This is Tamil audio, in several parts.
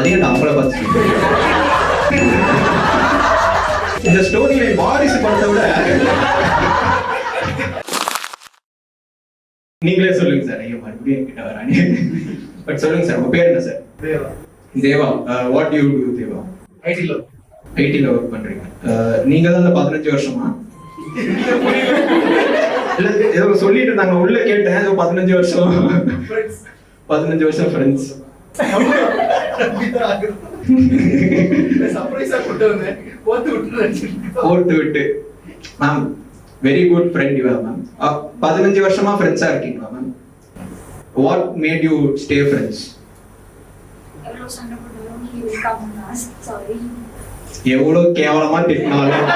அதே நான் அவங்கள பார்த்து இந்த ஸ்டோரியை வாரிசு படத்தை விட நீங்களே சொல்லுங்க சார். ஐயோ மறுபடியும் என்கிட்ட வரானே. பட் சொல்லுங்க சார், உங்க பேர் என்ன sir? Deva. What you do Deva? ஐடில ஒர்க் பண்றீங்க. நீங்க தான் அந்த 15 வருஷமா? இல்ல ஏதோ சொல்லிட்டு இருந்தாங்க, உள்ள கேட்டேன். ஏதோ 15 வருஷம் 15 வருஷம் ஃப்ரெண்ட்ஸ். போட்டு விட்டு ma'am very good friend you ma'am. 15 வருஷமா ஃப்ரெண்ட்ஸா இருக்கீங்களா ma'am? What made you stay friends? எவ்வளவு கேவலமா திட்டினாலும்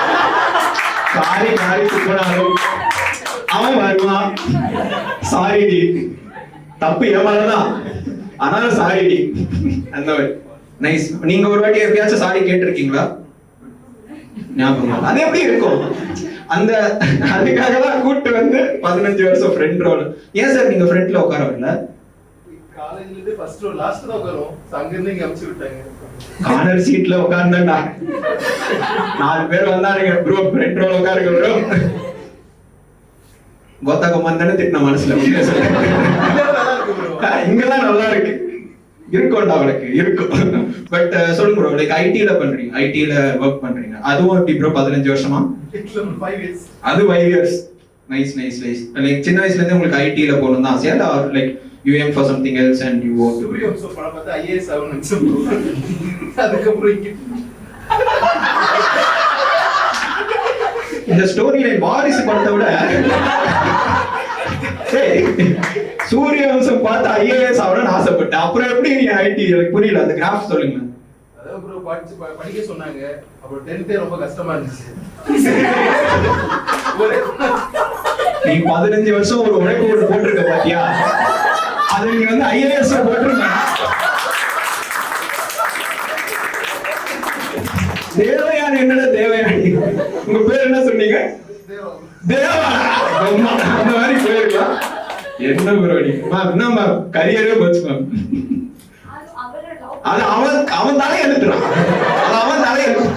சாரி சாரி திட்டினாலும் அவன் வருவான். சாரி டி, தப்பு ஏமாறதான், ஆனாலும் சாரி டி அந்த மாதிரி. நைஸ். நீங்க ஒரு வாட்டி எப்பயாச்சும் சாரி கேட்டிருக்கீங்களா? ஞாபகம் அது எப்படி இருக்கும்? அந்த அதுக்காக தான் கூட்டு வந்து 15 வருஷம் ஃப்ரெண்ட் ரோல். ஏன் சார் நீங்க ஃப்ரெண்ட்ல உட்கார வரல? காலேஜ்ல இருந்து ஃபர்ஸ்ட் ரோ லாஸ்ட் தான் உட்காரும். அங்க இருந்து இங்க அனுப்பிச்சு விட்டாங்க. கார்னர் சீட்ல உட்கார்ந்தா 4 பேர் வந்தாருங்க. ப்ரோ ஃப்ரெண்ட் ரோல் உட்காருங்க ப்ரோ. கோத்தா குமார் தானே திட்டின மனசுல. இங்கதான் நல்லா இருக்கு இருக்கும்டா அவளுக்கு இருக்கும். பட் சொல்லுங்க ப்ரோ, லைக் ஐடில பண்றீங்க, ஐடில ஒர்க் பண்றீங்க. அதுவும் எப்படி ப்ரோ 15 வருஷமா? 5 years. அது 5 years. Nice nice nice. Like சின்ன வயசுல இருந்தே உங்களுக்கு ஐடில போகணும் தான் ஆசையா, இல்ல like you am for something else and you want to Suryavamsam படம் பார்த்தா ஐஏஎஸ் ஆகணும்னு சொல்லுவாங்க. அதுக்கப்புறம் இங்க இந்த ஸ்டோரியை வாரிசு படத்தை விட சூரிய வம்சம் பார்த்து ஐஏஎஸ் ஆகணும்னு ஆசைப்பட்டேன். அப்புறம் எப்படி நீ ஐடி? எனக்கு புரியல, அந்த கிராஃப் சொல்லுங்க. அதான் ப்ரோ படிக்க சொன்னாங்க. அப்புறம் 10th ரொம்ப கஷ்டமா இருந்துச்சு. நீ 15 வருஷம் ஒரு உழைப்பு போட்டிருக்க பாத்தியா? அது நீ வந்து ஐஏஎஸ் போட்டிருக்க. தேவயானி என்னடா தேவயானி? உங்க பேர் என்ன சொன்னீங்க? தேவா. அந்த மாதிரி போயிருக்கலாம். என்ன ப்ரோ நீ என்ன மேம் கரியரே போச்சு மேம். அது அவன் தலை எழுத்துறான். அவன் தலை எழுத்து.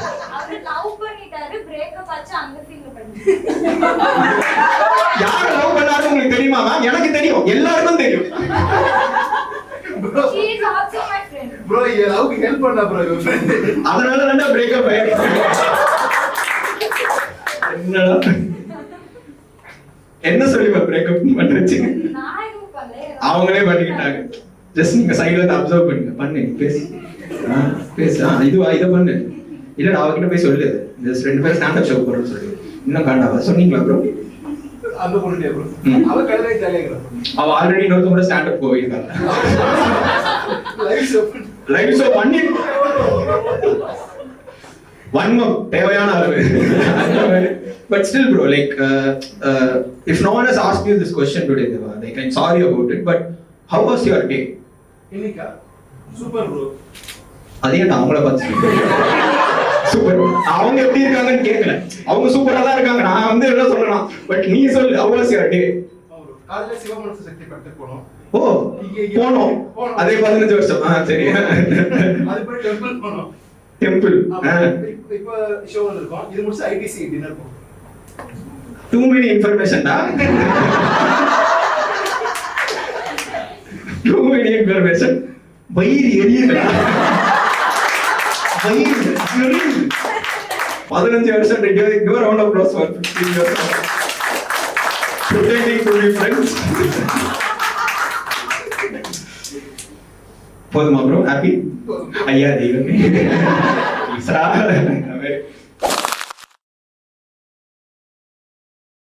யார லவ் பண்ணாரு உங்களுக்கு தெரியுமா மேம்? எனக்கு தெரியும், எல்லாருக்கும் தெரியும். ப்ரோ ஏ லவ்க்கு ஹெல்ப் பண்ணா ப்ரோ யுவர் ஃப்ரெண்ட். அதனால தான் பிரேக்கப் ஆயிடுச்சு. என்னடா என்ன சொல்லி பிரேக்கப் பண்றீங்க? அவங்களே பண்ணிக்கிட்டாங்க. ஜஸ்ட் நீங்க சைடுல இருந்து அப்சர்வ் பண்ணுங்க. பண்ணு பேசு பேசு. இதை பண்ணு. இல்லடா அவகிட்ட போய் சொல்லு, ஜஸ்ட் 2 பேர் ஸ்டாண்ட் அப் ஷோ போறோம்னு சொல்லி. இன்னும் காண்டாவா சொன்னீங்களா ப்ரோ? அந்த பொண்ணுடே ப்ரோ அவ கடையில ஜாலியா இருக்கா. அவ ஆல்ரெடி இன்னொருத்தங்க கூட ஸ்டாண்ட் அப் போயிருக்கா. லைவ் ஷோ பண்ணி வன்மம் தேவையான அளவு. But still bro, like if no one has asked you this question today Deva, like I'm sorry about it, but how was your day? இன்னைக்கு சூப்பர் ப்ரோ. அதே நான் அவங்கள பார்த்து சூப்பர். அவங்க எப்படி இருக்காங்கன்னு கேட்கல, அவங்க சூப்பரா தான் இருக்காங்க. நான் வந்து என்ன சொல்லலாம், பட் நீ சொல்லு how was your day? காலையில சிவமனசு சக்தி படத்துக்கு போனோம். ஓ போனோம். அதே 15 வருஷம். சரி. அது போய் டெம்பிள் போனோம். டெம்பிள் இப்ப ஷோல இருக்கோம். இது முடிச்சு ஐடிசி டின்னர் போறோம். Too many information da. Too many information. வயிறு எரியுதுடா. வயிறு எரியுது. 15 வருஷம் give a round of applause for 15 years. Pretending to be friends. போதுமா ப்ரோ? ஹாப்பி? ஐயா தெய்வமே.